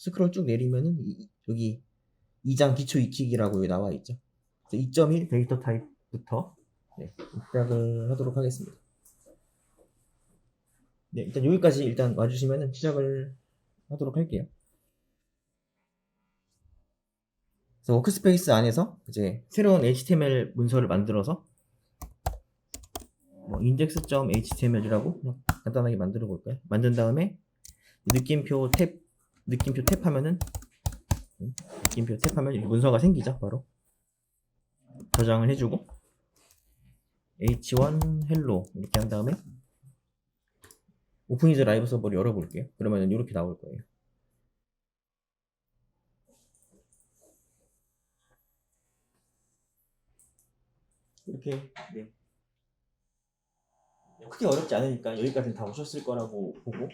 스크롤 쭉 내리면은 여기 2장 기초 익히기라고 여기 나와 있죠. 2.1 데이터 타입부터 시작을 하도록 하겠습니다. 네, 일단 여기까지 일단 와주시면은 시작을 하도록 할게요. 그래서 워크스페이스 안에서 이제 새로운 HTML 문서를 만들어서 뭐 index.html이라고 간단하게 만들어 볼까요? 만든 다음에 느낌표 탭 하면은 느낌표 탭하면 이렇게 문서가 생기죠. 바로 저장을 해주고 h1 hello 이렇게 한 다음에 오픈 이즈 라이브 서버를 열어볼게요. 그러면 이렇게 나올 거예요. 이렇게 네. 크게 어렵지 않으니까 여기까지는 다 오셨을 거라고 보고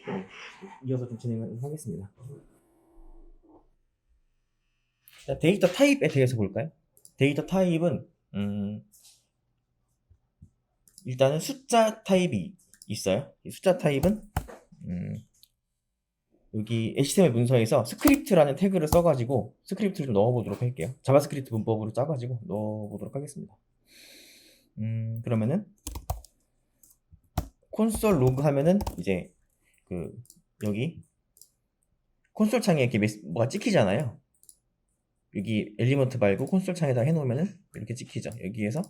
이어서 좀 진행을 하겠습니다. 자, 데이터 타입에 대해서 볼까요? 데이터 타입은 일단은 숫자 타입이 있어요. 이 숫자 타입은 여기 HTML 문서에서 스크립트라는 태그를 써가지고 스크립트를 좀 넣어보도록 할게요. 자바스크립트 문법으로 짜가지고 넣어보도록 하겠습니다. 그러면은 콘솔 로그 하면은 이제 여기 콘솔 창에 이렇게 뭐가 찍히잖아요. 여기 엘리먼트 말고 콘솔 창에다 해놓으면은 이렇게 찍히죠. 여기에서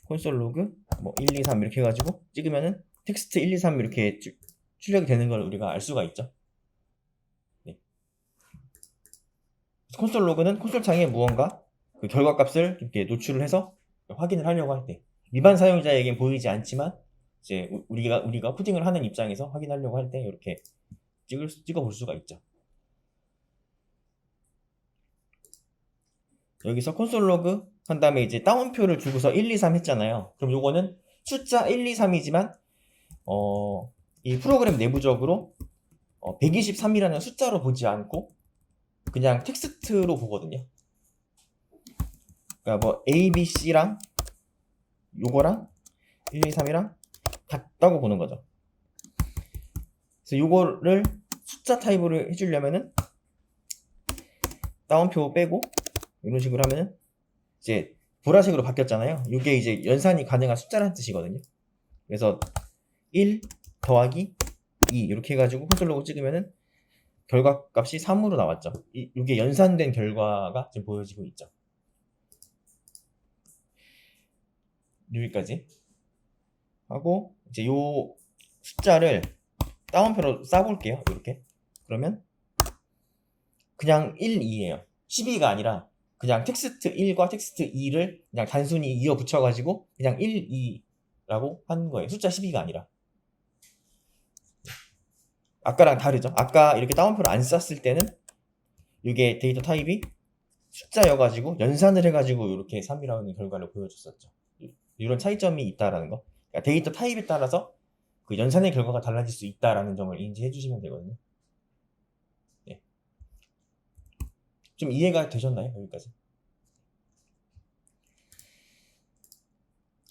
콘솔 로그 뭐 1, 2, 3 이렇게 해가지고 찍으면은 텍스트 1, 2, 3 이렇게 출력이 되는 걸 우리가 알 수가 있죠. 네. 콘솔 로그는 콘솔 창에 무언가 그 결과값을 이렇게 노출을 해서 확인을 하려고 할 때 일반 사용자에겐 보이지 않지만 이제 우리가 코딩을 하는 입장에서 확인하려고 할 때 이렇게 찍어볼 수가 있죠. 여기서 콘솔 로그 한 다음에 이제 다운표를 주고서 1, 2, 3 했잖아요. 그럼 요거는 숫자 1, 2, 3이지만 이 프로그램 내부적으로 123이라는 숫자로 보지 않고 그냥 텍스트로 보거든요. 그러니까 뭐 A, B, C랑 요거랑 1, 2, 3이랑 같다고 보는 거죠. 그래서 요거를 숫자 타입으로 해주려면은 다운표 빼고 이런 식으로 하면은 이제 보라색으로 바뀌었잖아요. 이게 이제 연산이 가능한 숫자라는 뜻이거든요. 그래서 1 더하기 2 이렇게 해가지고 콘솔 로그 찍으면은 결과값이 3으로 나왔죠. 이게 연산된 결과가 지금 보여지고 있죠. 여기까지 하고 이제 요 숫자를 다운표로 싸볼게요. 이렇게 그러면 그냥 1, 2예요. 12가 아니라 그냥 텍스트 1과 텍스트 2를 그냥 단순히 이어 붙여가지고 그냥 1, 2라고 한 거예요. 숫자 12가 아니라. 아까랑 다르죠. 아까 이렇게 다운표를 안 쌌을 때는 이게 데이터 타입이 숫자여가지고 연산을 해가지고 이렇게 3이라는 결과를 보여줬었죠. 이런 차이점이 있다라는 거. 그러니까 데이터 타입에 따라서 그 연산의 결과가 달라질 수 있다라는 점을 인지해 주시면 되거든요. 네. 좀 이해가 되셨나요? 여기까지.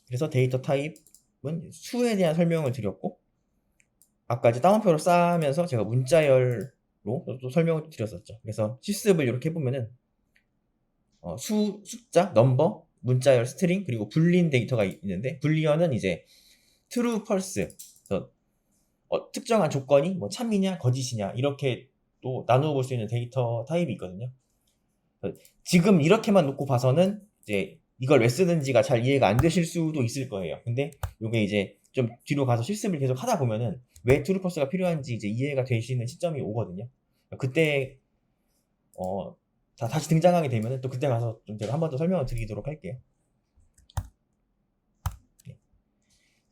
그래서 데이터 타입은 수에 대한 설명을 드렸고 아까 이제 다운표로 쌓으면서 제가 문자열로 또 설명을 드렸었죠. 그래서 실습을 이렇게 해보면은 숫자, 넘버, 문자열, 스트링 그리고 불린 데이터가 있는데 불리언은 이제 true, false 특정한 조건이 뭐 참이냐 거짓이냐 이렇게 또 나누어 볼 수 있는 데이터 타입이 있거든요. 지금 이렇게만 놓고 봐서는 이제 이걸 왜 쓰는지가 잘 이해가 안 되실 수도 있을 거예요. 근데 이게 이제 좀 뒤로 가서 실습을 계속 하다 보면은 왜 true, false가 필요한지 이제 이해가 되시는 시점이 오거든요. 그때 다시 등장하게 되면은 또 그때 가서 좀 제가 한 번 더 설명을 드리도록 할게요.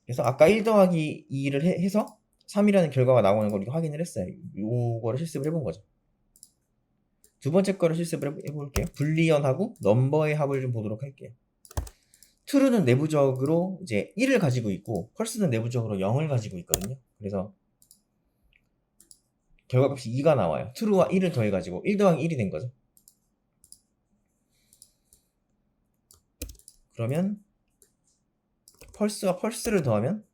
그래서 아까 1 더하기 2를 해서 3이라는 결과가 나오는 걸 우리가 확인을 했어요. 요거를 실습을 해본 거죠. 두 번째 거를 실습을 해볼게요. 불리언하고 넘버의 합을 좀 보도록 할게요. true는 내부적으로 이제 1을 가지고 있고 false는 내부적으로 0을 가지고 있거든요. 그래서 결과값이 2가 나와요. true와 1을 더해가지고 1 더하기 1이 된 거죠. 그러면 false와 false를 더하면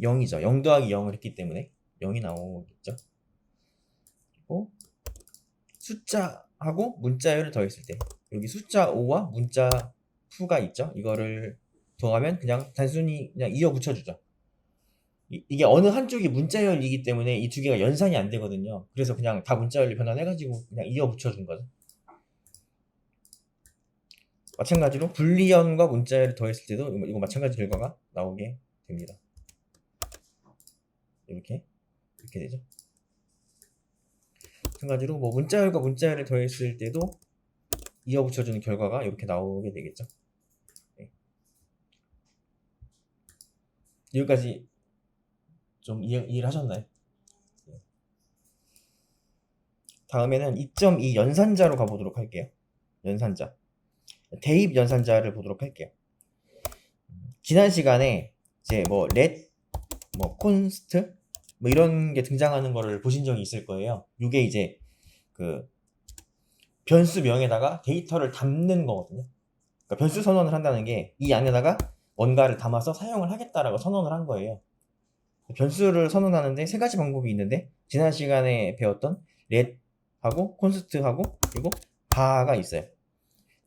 0이죠. 0 더하기 0을 했기 때문에 0이 나오겠죠. 숫자하고 문자열을 더했을 때 여기 숫자 5와 문자 2가 있죠. 이거를 더하면 그냥 단순히 그냥 이어 붙여주죠. 이게 어느 한쪽이 문자열이기 때문에 이 두 개가 연산이 안 되거든요. 그래서 그냥 다 문자열로 변환해가지고 그냥 이어 붙여준 거죠. 마찬가지로 불리언과 문자열을 더했을 때도 이거 마찬가지 결과가 나오게 됩니다. 이렇게 되죠. 마찬가지로 뭐 문자열과 문자열을 더했을 때도 이어 붙여주는 결과가 이렇게 나오게 되겠죠. 네. 여기까지 좀 이해를 하셨나요? 네. 다음에는 2.2 연산자로 가보도록 할게요. 연산자. 대입 연산자를 보도록 할게요. 지난 시간에 이제 뭐 렛, 뭐 콘스트 뭐 이런 게 등장하는 거를 보신 적이 있을 거예요. 이게 이제 그 변수명에다가 데이터를 담는 거거든요. 그러니까 변수 선언을 한다는 게 이 안에다가 뭔가를 담아서 사용을 하겠다라고 선언을 한 거예요. 변수를 선언하는데 세 가지 방법이 있는데 지난 시간에 배웠던 렛하고 콘스트하고 그리고 바가 있어요.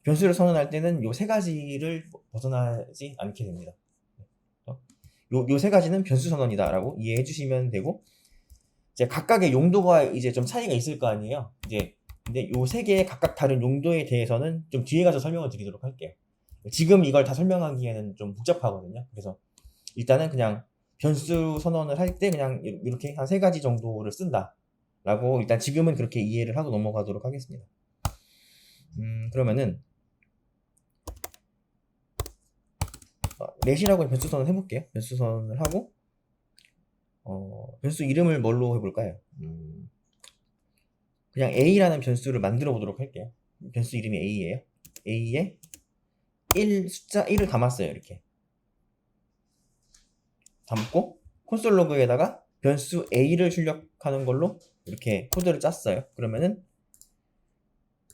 변수를 선언할 때는 요 세 가지를 벗어나지 않게 됩니다. 요 세 가지는 변수 선언이다라고 이해해 주시면 되고, 이제 각각의 용도가 이제 좀 차이가 있을 거 아니에요. 이제 근데 요 세 개의 각각 다른 용도에 대해서는 좀 뒤에 가서 설명을 드리도록 할게요. 지금 이걸 다 설명하기에는 좀 복잡하거든요. 그래서 일단은 그냥 변수 선언을 할 때 그냥 이렇게 한 세 가지 정도를 쓴다라고 일단 지금은 그렇게 이해를 하고 넘어가도록 하겠습니다. 그러면은 렛이라고 변수 선언을 해볼게요. 변수 선언을 하고 변수 이름을 뭘로 해볼까요? 그냥 a라는 변수를 만들어 보도록 할게요. 변수 이름이 a예요. a에 숫자 1을 담았어요. 이렇게 담고 콘솔 로그에다가 변수 a를 출력하는 걸로 이렇게 코드를 짰어요. 그러면은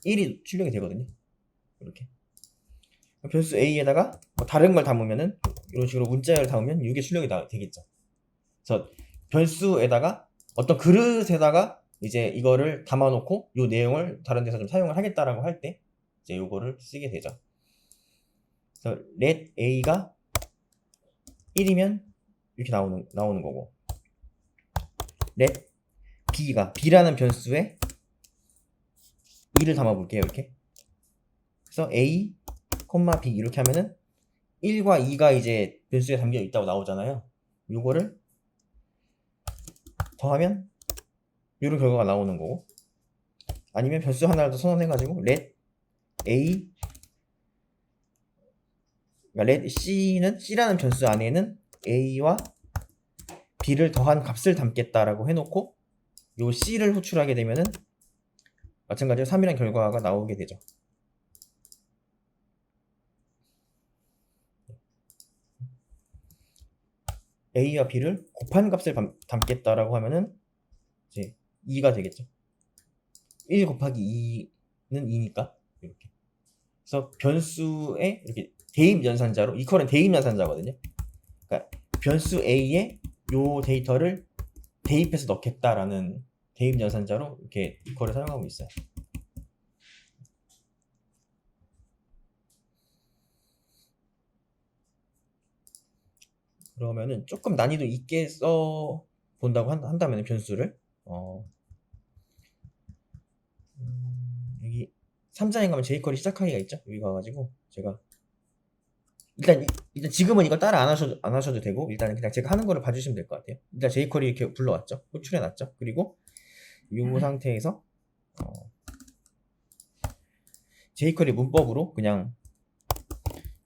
1이 출력이 되거든요. 이렇게 변수 a에다가 뭐 다른 걸 담으면은 이런 식으로 문자열을 담으면 이게 출력이 되겠죠. 그래서 변수에다가 어떤 그릇에다가 이제 이거를 담아놓고 이 내용을 다른 데서 좀 사용을 하겠다라고 할 때 이제 이거를 쓰게 되죠. 그래서 let a가 1이면 이렇게 나오는 거고, let b라는 변수에 2를 담아볼게요. 이렇게. 그래서 a, b 이렇게 하면은 1과 2가 이제 변수에 담겨 있다고 나오잖아요. 요거를 더하면 이런 결과가 나오는 거고, 아니면 변수 하나를 더 선언해가지고 let a, 그러니까 let c라는 변수 안에는 a와 b를 더한 값을 담겠다라고 해놓고 요 c를 호출하게 되면은 마찬가지로 3이라는 결과가 나오게 되죠. a와 b를 곱한 값을 담겠다라고 하면은 이제 2가 되겠죠. 1 곱하기 2는 2니까 이렇게. 그래서 변수에 이렇게 대입 연산자로, 이퀄은 대입 연산자거든요. 그러니까 변수 a에 요 데이터를 대입해서 넣겠다라는 대입 연산자로 이렇게 이퀄을 사용하고 있어요. 그러면은 조금 난이도 있게 써 본다고 한다면 변수를 여기 3장에 가면 j퀄이 시작하기가 있죠. 여기 가가지고 제가 일단 지금은 이거 따라 안 하셔도 되고 일단은 그냥 제가 하는 거를 봐주시면 될 것 같아요. 일단 j퀄이 이렇게 불러왔죠. 호출해놨죠. 그리고 이 상태에서 j퀄이 문법으로 그냥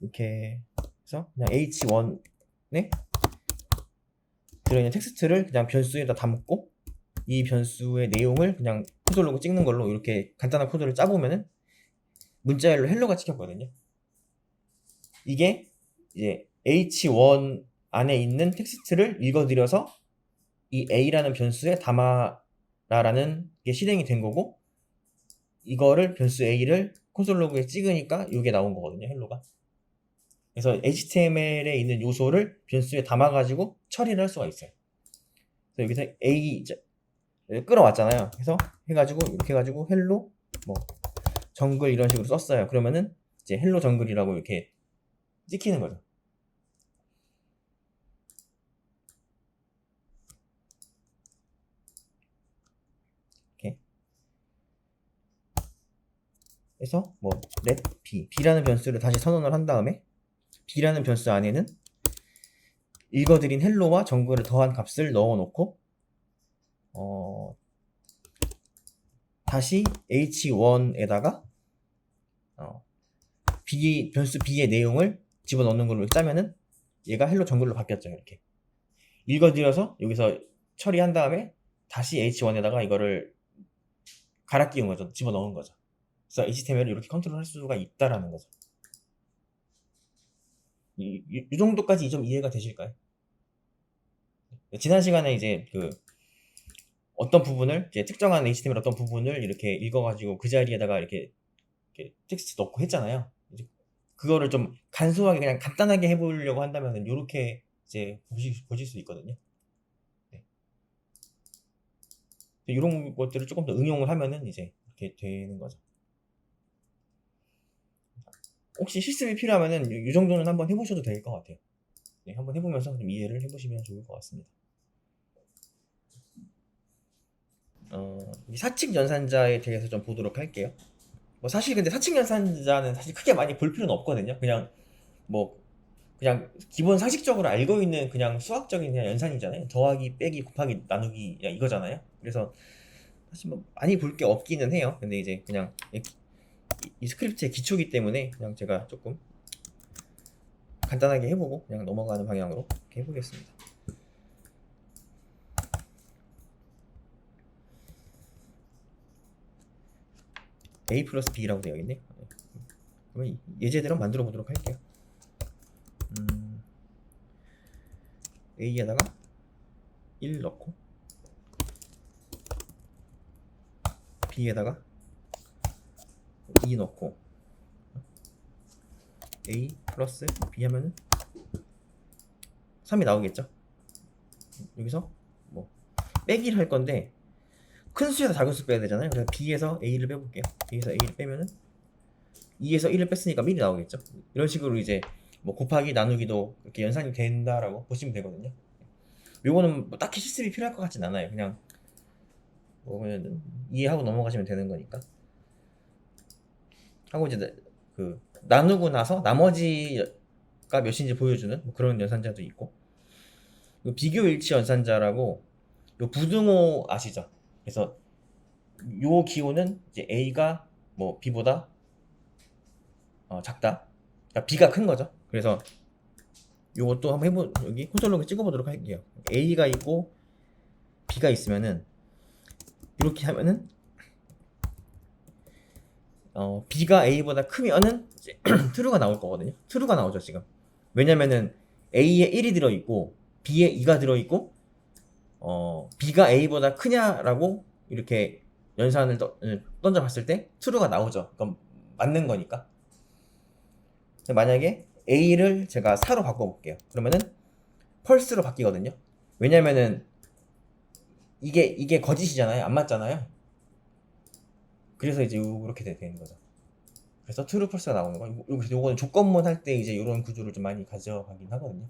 이렇게 해서 그냥 h1에 들어있는 텍스트를 그냥 변수에다 담고 이 변수의 내용을 그냥 콘솔 로그 찍는 걸로 이렇게 간단한 코드를 짜보면은 문자열로 헬로가 찍혔거든요. 이게 이제 h1 안에 있는 텍스트를 읽어드려서 이 a라는 변수에 담아라라는 게 실행이 된 거고, 이거를 변수 a를 콘솔 로그에 찍으니까 이게 나온 거거든요. 헬로가. 그래서 HTML에 있는 요소를 변수에 담아가지고 처리를 할 수가 있어요. 그래서 여기서 끌어왔잖아요. 그래서 해가지고 이렇게 해가지고 헬로 뭐 정글 이런 식으로 썼어요. 그러면은 이제 헬로 정글이라고 이렇게 찍히는 거죠. 이렇게 해서 뭐 let b라는 변수를 다시 선언을 한 다음에 b라는 변수 안에는 읽어드린 헬로와 정글을 더한 값을 넣어놓고 다시 h1에다가 변수 b의 내용을 집어넣는 걸로 짜면은 얘가 헬로 정글로 바뀌었죠. 이렇게 읽어드려서 여기서 처리한 다음에 다시 h1에다가 이거를 갈아 끼운 거죠. 집어넣은 거죠. 그래서 HTML을 이렇게 컨트롤할 수가 있다라는 거죠. 이 정도까지 좀 이해가 되실까요? 지난 시간에 이제 어떤 부분을 이제 특정한 HTML 어떤 부분을 이렇게 읽어가지고 그 자리에다가 이렇게 텍스트 넣고 했잖아요. 이제 그거를 좀 간소하게 그냥 간단하게 해보려고 한다면 이렇게 이제 보실 수 있거든요. 네. 이런 것들을 조금 더 응용을 하면은 이제 이렇게 되는 거죠. 혹시 실습이 필요하면은 이 정도는 한번 해보셔도 될 것 같아요. 네, 한번 해보면서 좀 이해를 해보시면 좋을 것 같습니다. 사칙 연산자에 대해서 좀 보도록 할게요. 뭐 사실 근데 사칙 연산자는 사실 크게 많이 볼 필요는 없거든요. 그냥 기본 상식적으로 알고 있는 그냥 수학적인 그냥 연산이잖아요. 더하기, 빼기, 곱하기, 나누기 그냥 이거잖아요. 그래서 사실 뭐 많이 볼 게 없기는 해요. 근데 이제 그냥 이 스크립트의 기초기 때문에 그냥 제가 조금 간단하게 해보고 그냥 넘어가는 방향으로 이렇게 해보겠습니다. a 플러스 b라고 되어 있네. 그러면 예제대로 만들어 보도록 할게요. a에다가 1 넣고 b에다가 2 넣고 a 플러스 b 하면은 3이 나오겠죠. 여기서 뭐 빼기를 할 건데 큰 수에서 작은 수 빼야 되잖아요. 그래서 b에서 a를 빼볼게요. b에서 a를 빼면은 2에서 1을 뺐으니까 1이 나오겠죠. 이런 식으로 이제 뭐 곱하기 나누기도 이렇게 연산이 된다라고 보시면 되거든요. 요거는 뭐 딱히 실습이 필요할 것 같진 않아요. 그냥 뭐 그냥 이해하고 넘어가시면 되는 거니까. 하고 이제 나누고 나서 나머지가 몇인지 보여주는 뭐 그런 연산자도 있고, 비교 일치 연산자라고 요 부등호 아시죠? 그래서 요 기호는 이제 A가 뭐 B보다 작다. 그러니까 B가 큰 거죠. 그래서 요것도 한번 여기 콘솔 찍어보도록 할게요. A가 있고 B가 있으면은 이렇게 하면은 B가 A보다 크면은 이제 true가 나올 거거든요. true가 나오죠 지금. 왜냐면은 A에 1이 들어있고 B에 2가 들어있고 B가 A보다 크냐라고 이렇게 연산을 던져봤을 때 true가 나오죠. 그럼 맞는 거니까. 만약에 A를 제가 4로 바꿔볼게요. 그러면은 펄스로 바뀌거든요. 왜냐면은 이게 거짓이잖아요. 안 맞잖아요. 그래서 이제 이렇게 되는 거죠. 그래서 true, false가 나오는 거. 요거는 조건문 할 때 이제 이런 구조를 좀 많이 가져가긴 하거든요.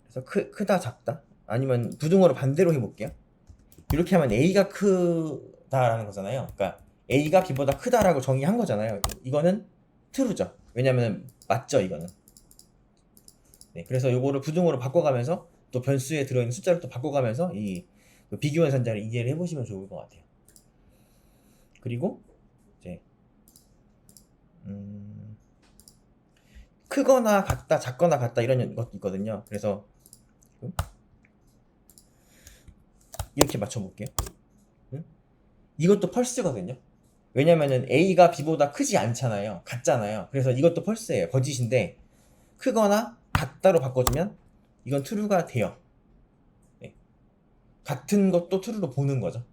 그래서 크다, 작다. 아니면 부등호로 반대로 해볼게요. 이렇게 하면 A가 크다라는 거잖아요. 그러니까 A가 B보다 크다라고 정의한 거잖아요. 이거는 true죠. 왜냐면 맞죠, 이거는. 네, 그래서 요거를 부등호로 바꿔가면서 또 변수에 들어있는 숫자를 또 바꿔가면서 이 비교 연산자를 이해를 해보시면 좋을 것 같아요. 그리고 이제 크거나 같다, 작거나 같다 이런 것도 있거든요. 그래서 이렇게 맞춰볼게요. 이것도 펄스거든요. 왜냐면은 A가 B보다 크지 않잖아요. 같잖아요. 그래서 이것도 펄스예요. 거짓인데 크거나 같다로 바꿔주면 이건 true가 돼요. 네. 같은 것도 true로 보는 거죠.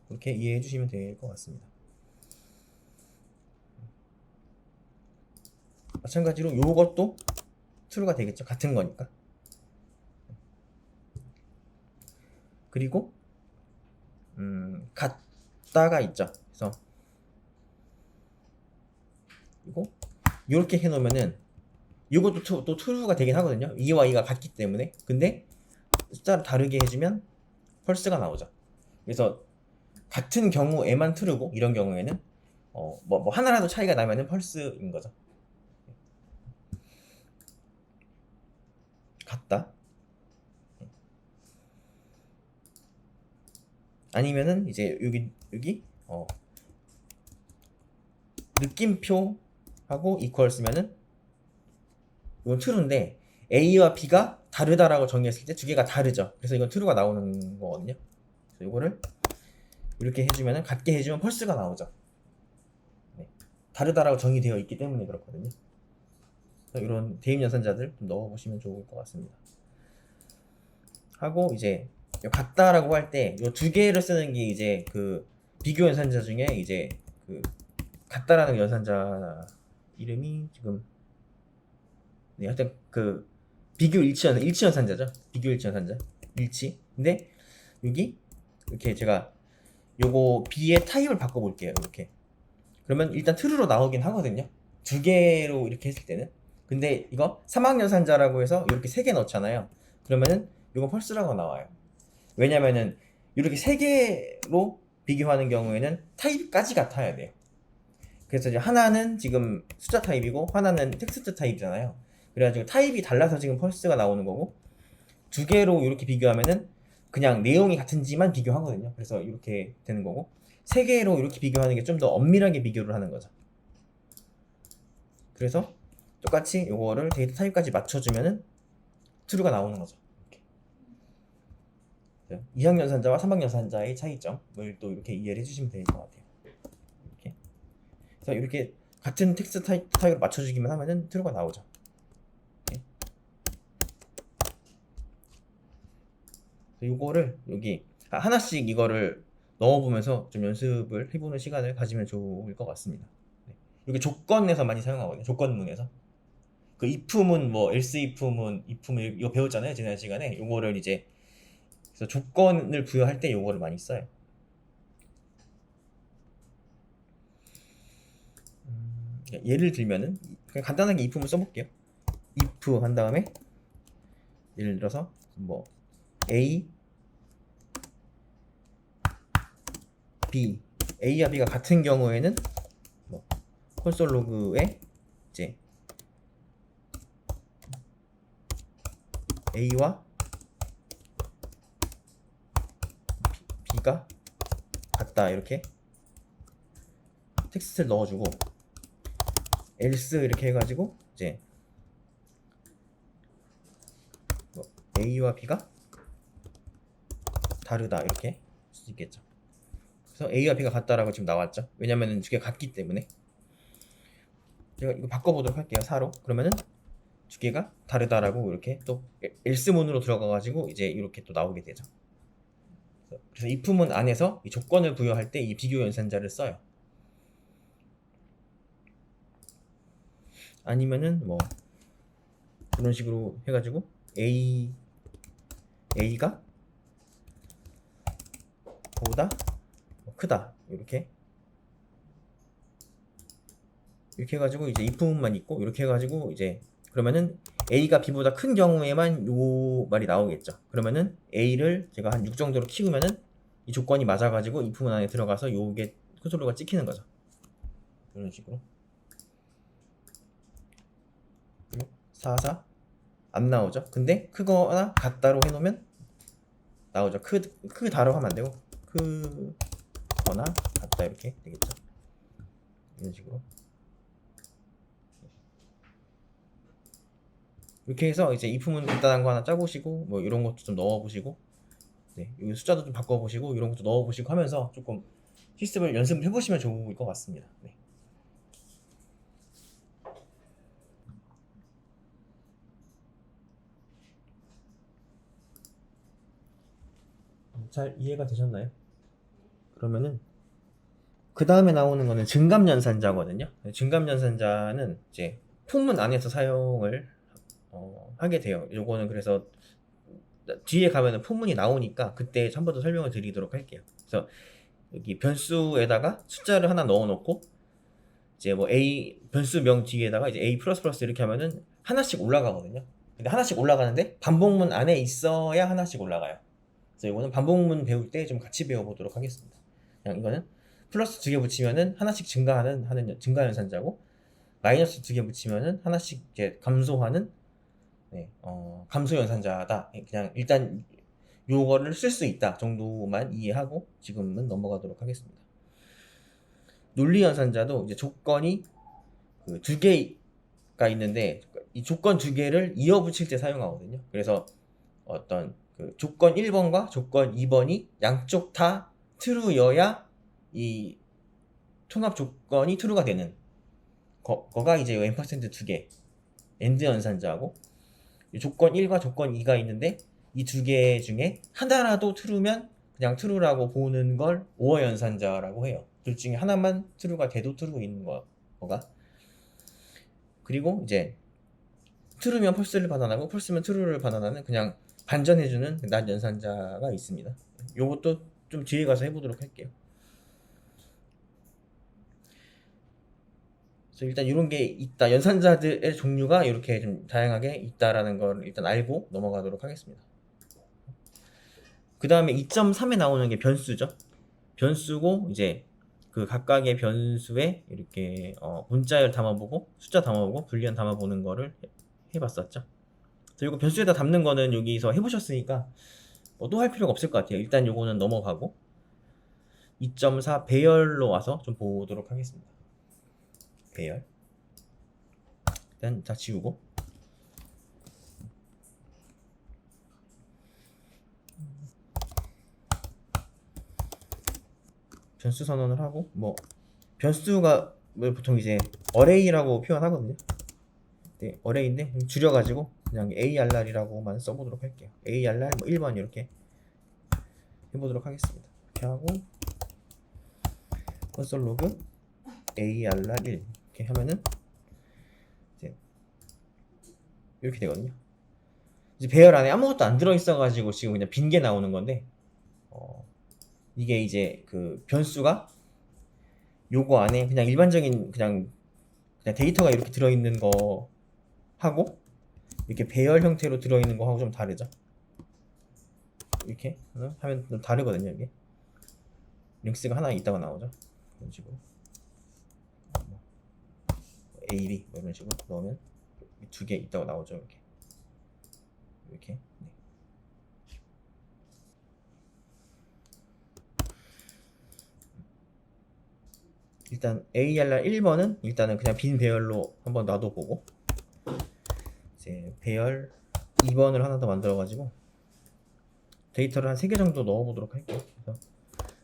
그렇게 이해해 주시면 될 것 같습니다. 마찬가지로 요것도 true가 되겠죠. 같은 거니까. 그리고 같다가 있죠. 그래서 이거 이렇게 해놓으면은 이것도 또 true가 되긴 하거든요. 2와 2가 같기 때문에. 근데 숫자를 다르게 해주면 펄스가 나오죠. 그래서 같은 경우에만 true고 이런 경우에는 뭐 하나라도 차이가 나면은 펄스인 거죠. 같다. 아니면은 이제 여기 느낌표하고 equal 쓰면은 이건 true인데 A와 B가 다르다라고 정의했을 때 두 개가 다르죠. 그래서 이건 true가 나오는 거거든요. 그래서 이거를 이렇게 해주면은 같게 해주면 펄스가 나오죠. 네. 다르다라고 정의되어 있기 때문에 그렇거든요. 그래서 이런 대입 연산자들 좀 넣어보시면 좋을 것 같습니다. 하고 이제 같다라고 할 때 이 두 개를 쓰는 게 이제 그 비교 연산자 중에 이제 그 같다라는 연산자 이름이 지금 네, 하여튼 그 비교 일치 연산자죠. 비교 일치 연산자. 일치. 근데 여기 이렇게 제가 요거 B의 타입을 바꿔볼게요. 이렇게. 그러면 일단 true로 나오긴 하거든요. 두 개로 이렇게 했을 때는. 근데 이거 사막연산자라고 해서 이렇게 세 개 넣잖아요. 그러면은 이건 펄스라고 나와요. 왜냐면은 이렇게 세 개로 비교하는 경우에는 타입까지 같아야 돼요. 그래서 이제 하나는 지금 숫자 타입이고 하나는 텍스트 타입이잖아요. 그래가지고 타입이 달라서 지금 펄스가 나오는 거고 두 개로 이렇게 비교하면은 그냥 내용이 같은지만 비교하거든요. 그래서 이렇게 되는 거고 세 개로 이렇게 비교하는 게 좀 더 엄밀하게 비교를 하는 거죠. 그래서 똑같이 이거를 데이터 타입까지 맞춰주면은 true가 나오는 거죠. 이항연산자와 삼항연산자의 차이점을 또 이렇게 이해를 해주시면 될 것 같아요. 이렇게. 그래서 이렇게 같은 텍스트 타입을 맞춰주기만 하면은 true가 나오죠. 이거를 여기 하나씩 이거를 넣어보면서 좀 연습을 해보는 시간을 가지면 좋을 것 같습니다. 이게 조건에서 많이 사용하거든요. 조건문에서. 그 if문 뭐 else if문 이거 배웠잖아요. 지난 시간에. 요거를 이제 그래서 조건을 부여할 때 요거를 많이 써요. 예를 들면은 그냥 간단하게 if문 써볼게요. if 한 다음에 예를 들어서 뭐 a b a와 b가 같은 경우에는 뭐 콘솔 로그에 이제 a와 b가 같다 이렇게 텍스트를 넣어주고 else 이렇게 해가지고 이제 뭐 a와 b가 다르다 이렇게 할 수 있겠죠. 그래서 a와 b가 같다라고 지금 나왔죠. 왜냐면은 두 개가 같기 때문에. 제가 이거 바꿔보도록 할게요. 4로. 그러면은 두 개가 다르다라고 이렇게 또 else문으로 들어가가지고 이제 이렇게 또 나오게 되죠. 그래서 if문 안에서 이 조건을 부여할 때 이 비교 연산자를 써요. 아니면은 뭐 이런 식으로 해가지고 a가 보다 크다 이렇게 해가지고 이제 if문만 있고 이렇게 해가지고 이제 그러면은 a가 b보다 큰 경우에만 요 말이 나오겠죠. 그러면은 a를 제가 한 6 정도로 키우면은 이 조건이 맞아가지고 if문 안에 들어가서 요게 콘솔로가 찍히는 거죠. 이런 식으로 4, 4 안 나오죠. 근데 크거나 같다로 해놓으면 나오죠. 크다로 하면 안 되고 크거나 같다 이렇게 되겠죠. 이런 식으로 이렇게 해서 이제 if문 간단한 거 하나 짜보시고 뭐 이런 것도 좀 넣어보시고 네, 여기 숫자도 좀 바꿔보시고 이런 것도 넣어보시고 하면서 조금 실습을 연습을 해보시면 좋을 것 같습니다. 네. 잘 이해가 되셨나요? 그러면은 그 다음에 나오는 거는 증감연산자거든요. 증감연산자는 이제 품문 안에서 사용을 하게 돼요. 요거는 그래서 뒤에 가면은 포문이 나오니까 그때 한 번 더 설명을 드리도록 할게요. 그래서 여기 변수에다가 숫자를 하나 넣어놓고 이제 뭐 a 변수명 뒤에다가 이제 a 플러스 플러스 이렇게 하면은 하나씩 올라가거든요. 근데 하나씩 올라가는데 반복문 안에 있어야 하나씩 올라가요. 그래서 이거는 반복문 배울 때 좀 같이 배워보도록 하겠습니다. 그냥 이거는 플러스 2개 붙이면은 하나씩 증가하는 증가 연산자고, 마이너스 2개 붙이면은 하나씩 이제 감소하는 감소 연산자다. 그냥 일단 요거를 쓸 수 있다 정도만 이해하고 지금은 넘어가도록 하겠습니다. 논리 연산자도 이제 조건이 그 두 개가 있는데 이 조건 두 개를 이어 붙일 때 사용하거든요. 그래서 어떤 그 조건 1번과 조건 2번이 양쪽 다 true여야 이 통합 조건이 true가 되는 거가 이제 n% 두 개 AND 연산자고, 조건 1과 조건 2가 있는데 이 두 개 중에 하나라도 true면 그냥 true라고 보는 걸 OR 연산자라고 해요. 둘 중에 하나만 true가 돼도 true인 거가. 그리고 이제 true면 false를 반환하고 false면 true를 반환하는 그냥 반전해주는 낫 연산자가 있습니다. 요것도 좀 뒤에 가서 해보도록 할게요. 그래서 일단 이런 게 있다. 연산자들의 종류가 이렇게 좀 다양하게 있다라는 걸 일단 알고 넘어가도록 하겠습니다. 그 다음에 2.3에 나오는 게 변수죠. 변수고 이제 그 각각의 변수에 이렇게 문자열 담아보고 숫자 담아보고 불리한 담아보는 거를 해봤었죠. 그래서 이거 변수에다 담는 거는 여기서 해보셨으니까 뭐 또 할 필요가 없을 것 같아요. 일단 요거는 넘어가고 2.4 배열로 와서 좀 보도록 하겠습니다. 배열 일단 다 지우고 변수 선언을 하고, 뭐 변수가 보통 이제 어레이라고 표현하거든요. 네, 어레이인데 줄여가지고 그냥 ARR이라고만 써보도록 할게요. ARR 뭐 1번 이렇게 해보도록 하겠습니다. 이렇게 하고 콘솔 로그 ARR 1 이렇게 하면은 이제 이렇게 되거든요. 이제 배열 안에 아무것도 안 들어있어가지고 지금 그냥 빈 게 나오는 건데, 이게 이제 그 변수가 요거 안에 그냥 일반적인 그냥 데이터가 이렇게 들어있는 거 하고 이렇게 배열 형태로 들어있는 거 하고 좀 다르죠. 이렇게 하면 좀 다르거든요. 이게 링스가 하나 있다가 나오죠. 이런 식으로 A, B 뭐 이런 식으로 넣으면 두 개 있다가 나오죠. 이렇게 네. 일단 ARR 1번은 일단은 그냥 빈 배열로 한번 놔둬보고, 이제 배열 2번을 하나 더 만들어가지고 데이터를 한 3개 정도 넣어보도록 할게요. 그래서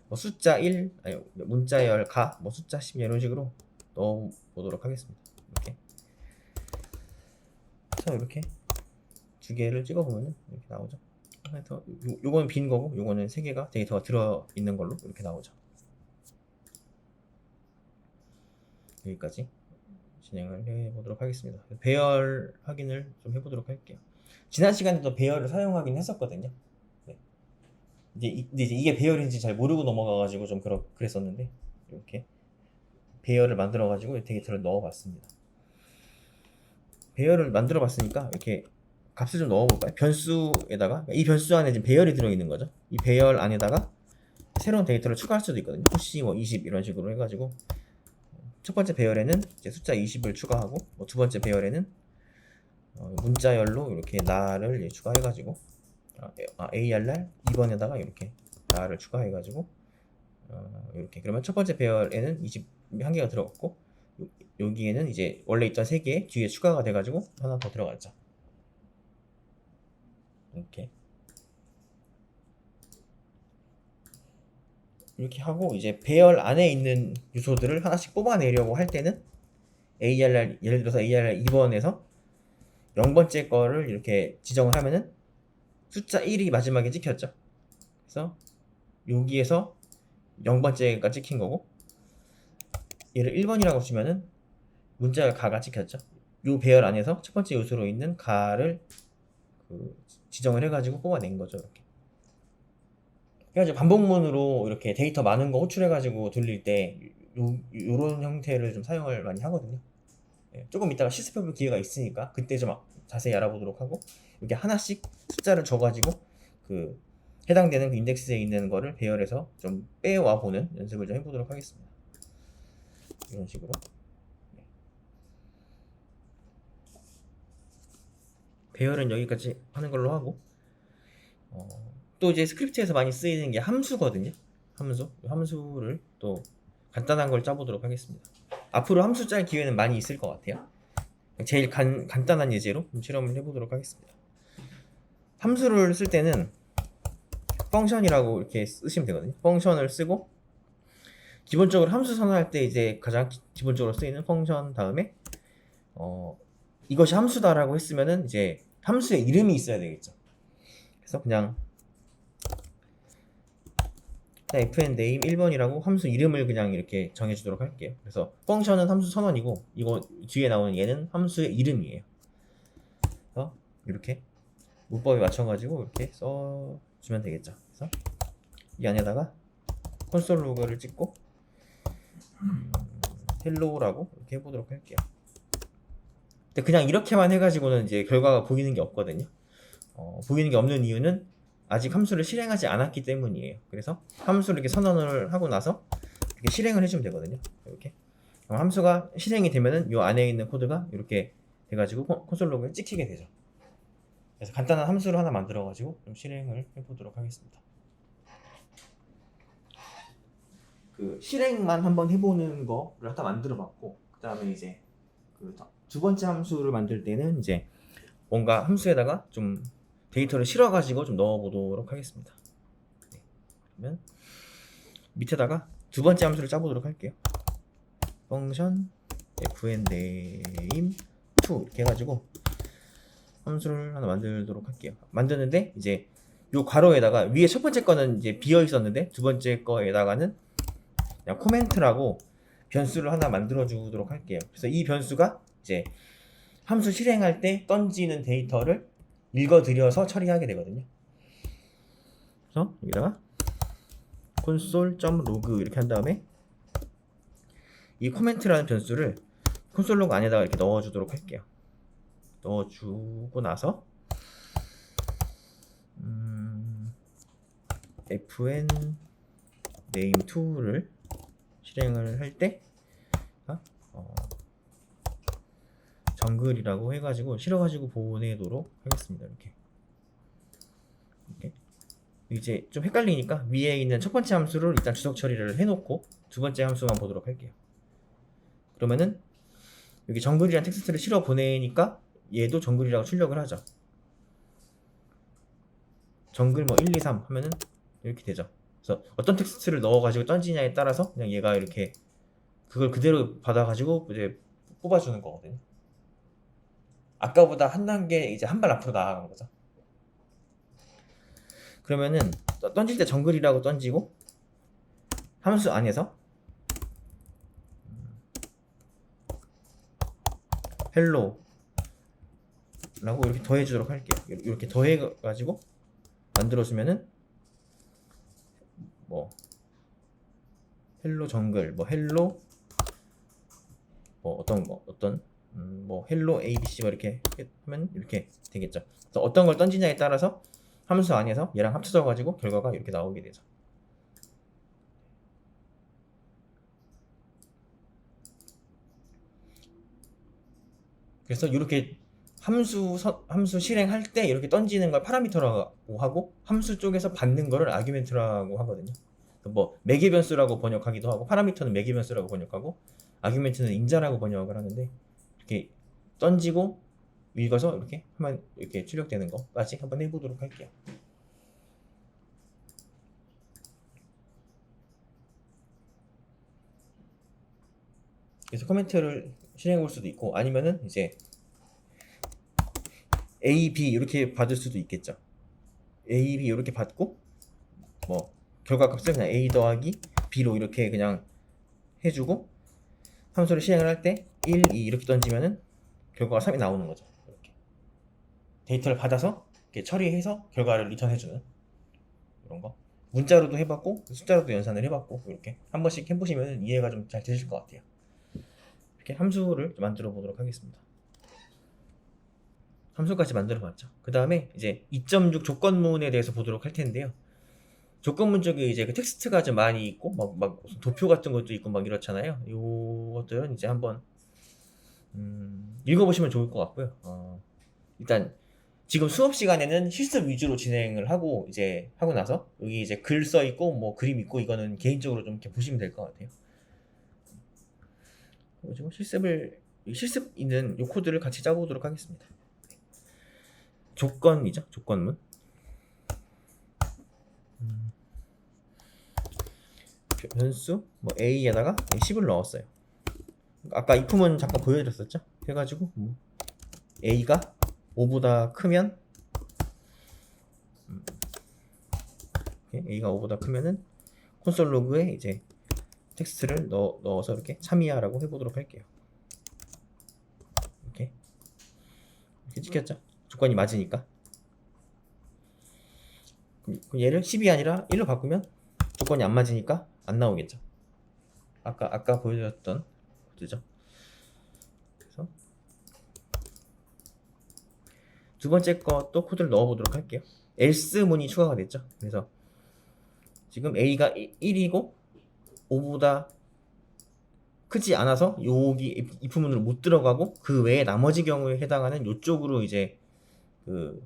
뭐 숫자 1, 아니 문자열 가, 뭐 숫자 10 이런 식으로 넣어보도록 하겠습니다. 이렇게 그래서 이렇게 두 개를 찍어보면 이렇게 나오죠. 그래서 요거는 빈 거고 요거는 3개가 데이터가 들어있는 걸로 이렇게 나오죠. 여기까지 진행을 해보도록 하겠습니다. 배열 확인을 좀 해보도록 할게요. 지난 시간에도 배열을 사용하긴 했었거든요. 네. 이제 이게 배열인지 잘 모르고 넘어가가지고 좀 그랬었는데, 이렇게 배열을 만들어가지고 데이터를 넣어봤습니다. 배열을 만들어봤으니까 이렇게 값을 좀 넣어볼까요? 변수에다가 이 변수 안에 지금 배열이 들어있는 거죠. 이 배열 안에다가 새로운 데이터를 추가할 수도 있거든요. 혹시 뭐 20 이런 식으로 해가지고 첫 번째 배열에는 이제 숫자 20을 추가하고, 뭐 두 번째 배열에는 문자열로 이렇게 나를 추가해가지고 ARR 2번에다가 이렇게 나를 추가해가지고 이렇게, 그러면 첫 번째 배열에는 21개가 들어갔고 여기에는 이제 원래 있던 3개 뒤에 추가가 돼가지고 하나 더 들어갔죠. 이렇게 하고 이제 배열 안에 있는 요소들을 하나씩 뽑아내려고 할 때는 ARR, 예를 들어서 ARR 2번에서 0번째 거를 이렇게 지정을 하면은 숫자 1이 마지막에 찍혔죠. 그래서 여기에서 0번째가 찍힌 거고, 얘를 1번이라고 주면은 문자 가가 찍혔죠. 요 배열 안에서 첫 번째 요소로 있는 가를 지정을 해가지고 뽑아낸 거죠. 이렇게 해가지고 반복문으로 이렇게 데이터 많은 거 호출해가지고 돌릴 때 요런 형태를 좀 사용을 많이 하거든요. 예, 조금 이따가 실습해볼 기회가 있으니까 그때 좀 자세히 알아보도록 하고, 이렇게 하나씩 숫자를 줘가지고 그 해당되는 그 인덱스에 있는 거를 배열해서 좀 빼와 보는 연습을 좀 해보도록 하겠습니다. 이런 식으로. 배열은 여기까지 하는 걸로 하고, 또 이제 스크립트에서 많이 쓰이는 게 함수거든요. 함수를 또 간단한 걸 짜보도록 하겠습니다. 앞으로 함수 짤 기회는 많이 있을 것 같아요. 제일 간단한 예제로 좀 실험을 해보도록 하겠습니다. 함수를 쓸 때는 펑션이라고 이렇게 쓰시면 되거든요. 펑션을 쓰고, 기본적으로 함수 선언할 때 이제 가장 기본적으로 쓰이는 펑션 다음에 이것이 함수다라고 했으면은 이제 함수의 이름이 있어야 되겠죠. 그래서 그냥 fname 1번이라고 함수 이름을 그냥 이렇게 정해주도록 할게요. 그래서 펑션은 함수 선언이고, 이거 뒤에 나오는 얘는 함수의 이름이에요. 그래서 이렇게 문법에 맞춰가지고 이렇게 써주면 되겠죠. 그래서 이 안에다가 콘솔 로그를 찍고 헬로우라고 이렇게 해보도록 할게요. 근데 그냥 이렇게만 해가지고는 이제 결과가 보이는 게 없거든요. 보이는 게 없는 이유는 아직 함수를 실행하지 않았기 때문이에요. 그래서 함수를 이렇게 선언을 하고 나서 이렇게 실행을 해주면 되거든요. 이렇게 함수가 실행이 되면은 이 안에 있는 코드가 이렇게 돼가지고 콘솔 로그에 찍히게 되죠. 그래서 간단한 함수를 하나 만들어가지고 좀 실행을 해보도록 하겠습니다. 그 실행만 한번 해보는 거를 하나 만들어봤고, 그 다음에 이제 그 두 번째 함수를 만들 때는 이제 뭔가 함수에다가 좀 데이터를 실어가지고 좀 넣어보도록 하겠습니다. 네. 그러면 밑에다가 두 번째 함수를 짜보도록 할게요. 펑션 fname2 이렇게 해가지고 함수를 하나 만들도록 할게요. 만드는데 이제 요 괄호에다가 위에 첫 번째 거는 이제 비어 있었는데 두 번째 거에다가는 그냥 코멘트라고 변수를 하나 만들어 주도록 할게요. 그래서 이 변수가 이제 함수 실행할 때 던지는 데이터를 읽어들여서 처리하게 되거든요. 그래서 여기다가 console.log 이렇게 한 다음에 이 코멘트라는 변수를 콘솔 로그 안에다가 이렇게 넣어주도록 할게요. 넣어주고 나서 fn name2를 실행을 할 때 정글이라고 해가지고 실어가지고 보내도록 하겠습니다. 이렇게 이제 좀 헷갈리니까 위에 있는 첫 번째 함수를 일단 주석 처리를 해놓고 두 번째 함수만 보도록 할게요. 그러면은 여기 정글이라는 텍스트를 실어 보내니까 얘도 정글이라고 출력을 하죠. 정글 뭐 1, 2, 3 하면은 이렇게 되죠. 그래서 어떤 텍스트를 넣어가지고 던지냐에 따라서 그냥 얘가 이렇게 그걸 그대로 받아가지고 이제 뽑아주는 거거든요. 아까보다 한 단계 이제 한 발 앞으로 나아간 거죠. 그러면은 던질 때 정글이라고 던지고 함수 안에서 헬로라고 이렇게 더해주도록 할게요. 이렇게 더해가지고 만들어주면은 뭐 헬로 정글, 뭐 헬로 뭐 어떤 뭐 헬로 ABC 뭐 이렇게 하면 이렇게 되겠죠. 그래서 어떤 걸 던지냐에 따라서 함수 안에서 얘랑 합쳐져 가지고 결과가 이렇게 나오게 되죠. 그래서 이렇게 함수 실행할 때 이렇게 던지는 걸 파라미터라고 하고 함수 쪽에서 받는 거를 아규멘트라고 하거든요. 뭐 매개 변수라고 번역하기도 하고, 파라미터는 매개 변수라고 번역하고, 아규멘트는 인자라고 번역을 하는데, 이렇게 던지고 읽어서 이렇게 하면 이렇게 출력되는 거까지 한번 해보도록 할게요. 그래서 코멘트를 실행해 볼 수도 있고, 아니면은 이제 A, B 이렇게 받을 수도 있겠죠. A, B 이렇게 받고 뭐 결과값을 그냥 A 더하기 B로 이렇게 그냥 해주고, 함수를 실행을 할 때 1, 2 이렇게 던지면은 결과가 3이 나오는 거죠. 이렇게 데이터를 받아서 이렇게 처리해서 결과를 리턴해주는 이런 거. 문자로도 해봤고 숫자로도 연산을 해봤고 이렇게 한 번씩 해보시면 이해가 좀 잘 되실 것 같아요. 이렇게 함수를 만들어 보도록 하겠습니다. 함수까지 만들어 봤죠. 그 다음에 이제 2.6 조건문에 대해서 보도록 할 텐데요. 조건문 쪽에 이제 그 텍스트가 좀 많이 있고 막 무슨 도표 같은 것도 있고 막 이렇잖아요. 요것들은 이제 한번 읽어보시면 좋을 것 같고요. 일단 지금 수업 시간에는 실습 위주로 진행을 하고 이제 하고 나서 여기 이제 글 써 있고 뭐 그림 있고 이거는 개인적으로 좀 이렇게 보시면 될 것 같아요. 그리고 실습 있는 요 코드를 같이 짜보도록 하겠습니다. 조건이죠, 조건문. 변수 뭐 a에다가 10을 넣었어요. 아까 if문 잠깐 보여드렸었죠. 해가지고 a가 5보다 크면 a가 5보다 크면은 콘솔 로그에 이제 텍스트를 넣어서 이렇게 참여하라고 해보도록 할게요. 이렇게 찍혔죠? 조건이 맞으니까. 그럼 얘를 10이 아니라 1로 바꾸면 조건이 안 맞으니까 안 나오겠죠. 아까 보여드렸던 코드죠. 그래서 두 번째 것도 코드를 넣어보도록 할게요. else 문이 추가가 됐죠. 그래서 지금 a가 1이고 5보다 크지 않아서 여기 if문으로 못 들어가고 그 외에 나머지 경우에 해당하는 이쪽으로 이제 그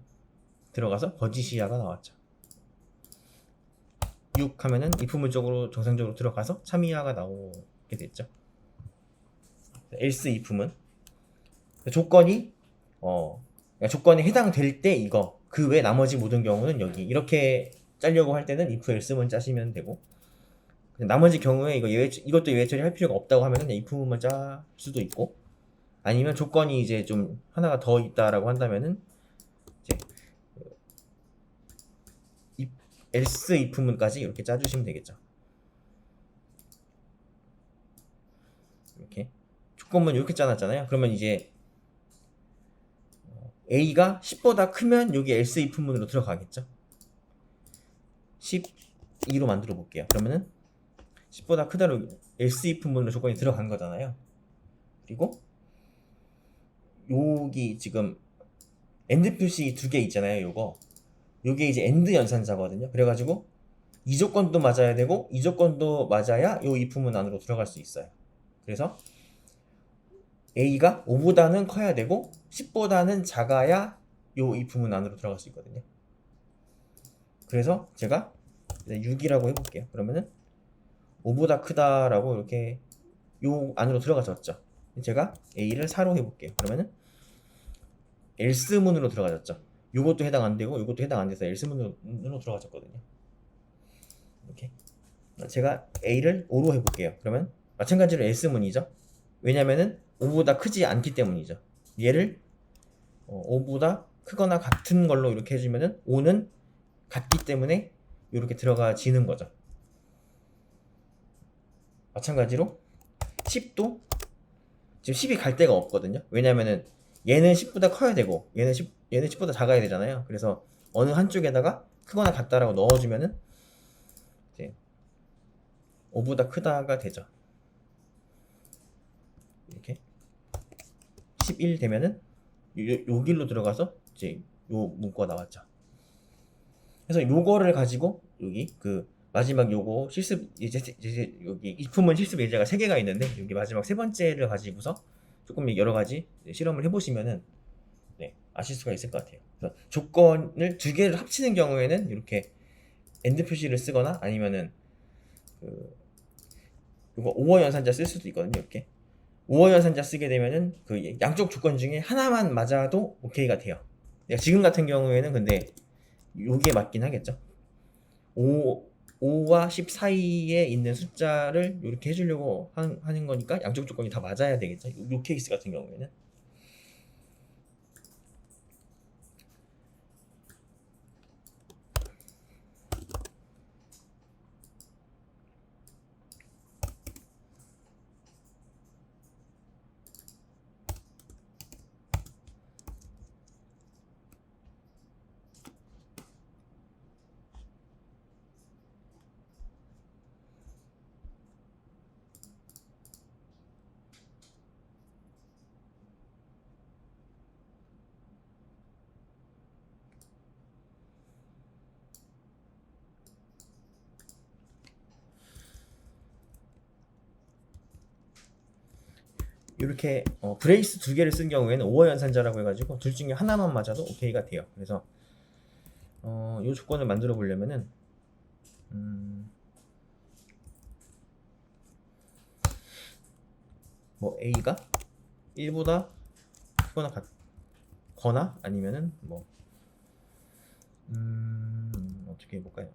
들어가서 거짓이야가 나왔죠. 6 하면은 if문 쪽으로 정상적으로 들어가서 참이야가 나오게 됐죠. else if문 조건이 조건에 해당될 때 이거 그 외 나머지 모든 경우는 여기 이렇게 짜려고 할 때는 if else문 짜시면 되고 나머지 경우에 이것도 예외 처리할 필요가 없다고 하면은 if문만 짤 수도 있고 아니면 조건이 이제 좀 하나가 더 있다라고 한다면은 이제 else if문까지 이렇게 짜주시면 되겠죠. 이렇게 조건문 이렇게 짜놨잖아요. 그러면 이제 a가 10보다 크면 여기 else if문으로 들어가겠죠. 12로 만들어 볼게요. 그러면은 10보다 크다로 else if문으로 조건이 들어간 거잖아요. 그리고 여기 지금 AND 표시 두 개 있잖아요. 요게 이제 AND 연산자거든요. 그래가지고 이 조건도 맞아야 되고 이 조건도 맞아야 요 if문 안으로 들어갈 수 있어요. 그래서 a가 5보다는 커야 되고 10보다는 작아야 요 if문 안으로 들어갈 수 있거든요. 그래서 제가 6이라고 해볼게요. 그러면은 5보다 크다라고 이렇게 요 안으로 들어가졌죠. 제가 a를 4로 해볼게요. 그러면은 else문으로 들어가졌죠. 요것도 해당 안 되고 요것도 해당 안 돼서 else문으로 들어가졌거든요. 이렇게 제가 a를 5로 해볼게요. 그러면 마찬가지로 else문이죠. 왜냐면은 5보다 크지 않기 때문이죠. 얘를 5보다 크거나 같은 걸로 이렇게 해주면은 5는 같기 때문에 이렇게 들어가지는 거죠. 마찬가지로 10도 지금 10이 갈 데가 없거든요. 왜냐면은 얘는 10보다 커야 되고 얘는 10보다 작아야 되잖아요. 그래서 어느 한쪽에다가 크거나 같다라고 넣어주면은 이제 5보다 크다가 되죠. 이렇게 11 되면은 요 길로 들어가서 이제 요 문구가 나왔죠. 그래서 요거를 가지고 여기 그 마지막 요거 실습 이제 여기 if문 실습 예제가 3개가 있는데 여기 마지막 세 번째를 가지고서 조금 여러 가지 실험을 해보시면은 아실 수가 있을 것 같아요. 그래서 조건을 두 개를 합치는 경우에는 이렇게 AND 표시를 쓰거나 아니면은 요거 오어 연산자 쓸 수도 있거든요. 이렇게 오어 연산자 쓰게 되면은 그 양쪽 조건 중에 하나만 맞아도 오케이가 돼요. 지금 같은 경우에는 근데 요게 맞긴 하겠죠. 5와 10 사이에 있는 숫자를 이렇게 해주려고 하는 거니까 양쪽 조건이 다 맞아야 되겠죠. 요 케이스 같은 경우에는. 이렇게 브레이스 두 개를 쓴 경우에는 5어 연산자라고 해가지고 둘 중에 하나만 맞아도 오케이가 돼요. 그래서 이 조건을 만들어 보려면은 뭐 A가 1보다 크거나 같거나 아니면은 뭐 어떻게 해볼까요?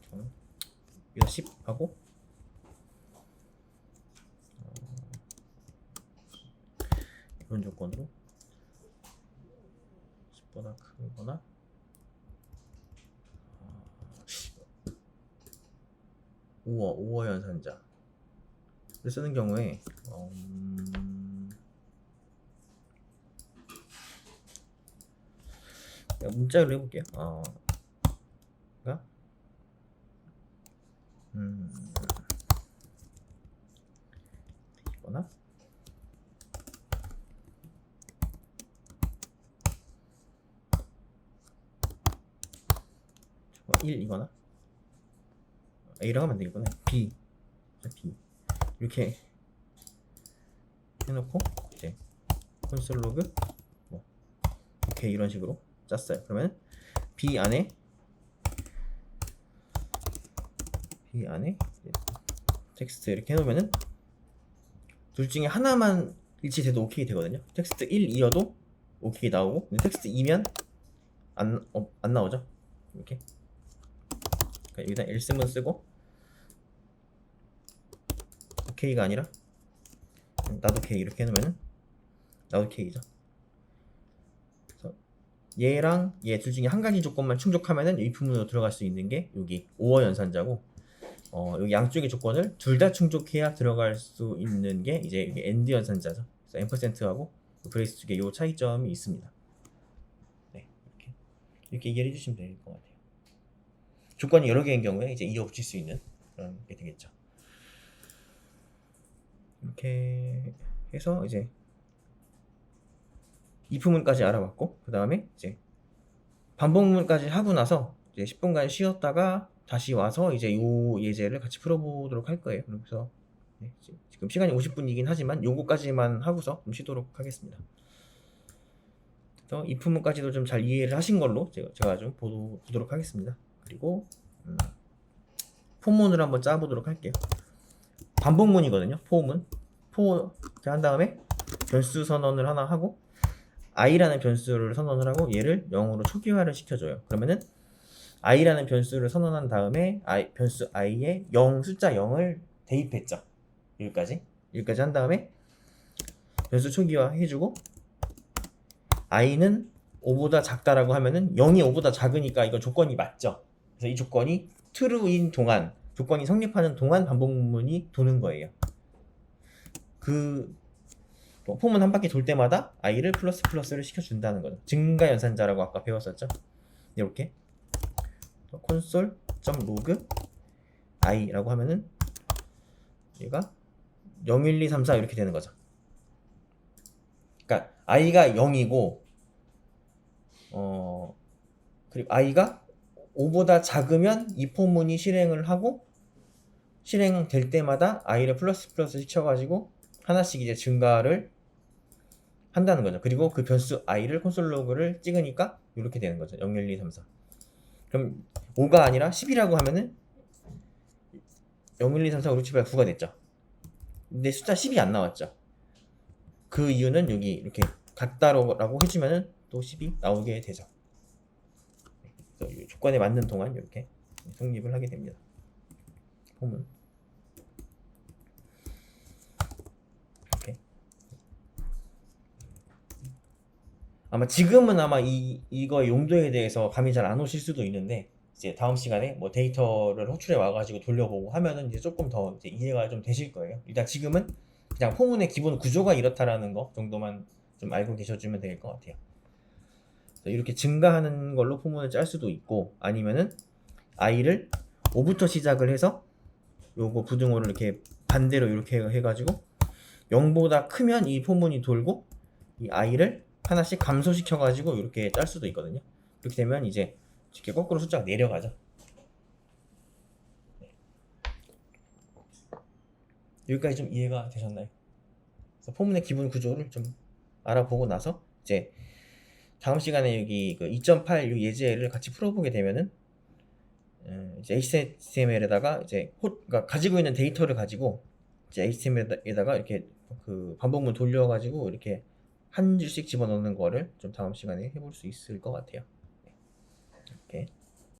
저는 여기다 10 하고 이런 조건으로 10보다 크거나 5어 연산자를 쓰는 경우에 문자로 해볼게요. 이거나 1 이거나 A라고 하면 되겠구나. B 이렇게 해놓고 이제 콘솔 로그 뭐 이렇게 이런 식으로 짰어요. 그러면 B 안에 텍스트 이렇게 해놓으면은 둘 중에 하나만 일치돼도 오케이 되거든요. 텍스트 1, 2여도 오케이 나오고, 근데 텍스트 2면 안 나오죠. 이렇게. 그러니까 여기다 else문 쓰고 오케이가 아니라 나도 K 이렇게 해놓으면은 나도 K죠. 그래서 얘랑 얘 둘 중에 한 가지 조건만 충족하면은 if문으로 들어갈 수 있는 게 여기 5어 연산자고, 여기 양쪽의 조건을 둘 다 충족해야 들어갈 수 있는 게 이제 이게 AND 연산자죠. 그래서 앰퍼센트하고 브레이스 두 개 요 차이점이 있습니다. 네, 이렇게 이해해 주시면 될 것 같아요. 조건이 여러 개인 경우에 이제 이어 붙일 수 있는 그런 게 되겠죠. 이렇게 해서 이제 if문까지 알아봤고, 그 다음에 이제 반복문까지 하고 나서 이제 10분간 쉬었다가 다시 와서 이제 요 예제를 같이 풀어보도록 할 거예요. 그래서 네, 지금 시간이 50분이긴 하지만 요거까지만 하고서 좀 쉬도록 하겠습니다. 그래서 if문까지도 좀 잘 이해를 하신 걸로 제가 좀 보도록 하겠습니다. 그리고 포문을 한번 짜보도록 할게요. 반복문이거든요. 포문 한 다음에 변수 선언을 하나 하고 i라는 변수를 선언을 하고 얘를 0으로 초기화를 시켜줘요. 그러면은 i라는 변수를 선언한 다음에 변수 i에 숫자 0을 대입했죠. 여기까지 한 다음에 변수 초기화 해주고, i는 5보다 작다라고 하면은 0이 5보다 작으니까 이거 조건이 맞죠. 그래서 이 조건이 true인 동안, 조건이 성립하는 동안 반복문이 도는 거예요. 그 포문 한 바퀴 돌 때마다 i를 플러스를 시켜준다는 거죠. 증가 연산자라고 아까 배웠었죠. 이렇게 console.log i라고 하면은 얘가 0, 1, 2, 3, 4 이렇게 되는 거죠. 그러니까 i가 0이고 그리고 i가 5보다 작으면 이 포문이 실행을 하고, 실행될 때마다 i를 플러스 시켜가지고 하나씩 이제 증가를 한다는 거죠. 그리고 그 변수 i를 콘솔 로그를 찍으니까 이렇게 되는 거죠. 0, 1, 2, 3, 4. 그럼 5가 아니라 10이라고 하면은 0, 1, 2, 3, 4, 5, 6, 7, 8, 9가 됐죠. 근데 숫자 10이 안 나왔죠. 그 이유는 여기 이렇게 같다라고 해주면은 또 10이 나오게 되죠. 그래서 이 조건에 맞는 동안 이렇게 성립을 하게 됩니다. 포문. 이렇게. 아마 지금은 아마 이거 용도에 대해서 감이 잘 안 오실 수도 있는데, 이제 다음 시간에 뭐 데이터를 호출해 와가지고 돌려보고 하면은 이제 조금 더 이제 이해가 좀 되실 거예요. 일단 지금은 그냥 포문의 기본 구조가 이렇다라는 거 정도만 좀 알고 계셔주면 될 것 같아요. 이렇게 증가하는 걸로 포문을 짤 수도 있고, 아니면은 i를 5부터 시작을 해서 요거 부등호를 이렇게 반대로 이렇게 해가지고 0보다 크면 이 포문이 돌고, 이 i를 하나씩 감소시켜가지고 이렇게 짤 수도 있거든요. 이렇게 되면 이제 이렇게 거꾸로 숫자가 내려가죠. 여기까지 좀 이해가 되셨나요? 그래서 포문의 기본 구조를 좀 알아보고 나서 이제 다음 시간에 여기 그 2.8 예제를 같이 풀어보게 되면은 이제 HTML에다가 이제 그러니까 가지고 있는 데이터를 가지고 이제 HTML에다가 이렇게 그 반복문 돌려가지고 이렇게 한 줄씩 집어넣는 거를 좀 다음 시간에 해볼 수 있을 것 같아요. 이렇게.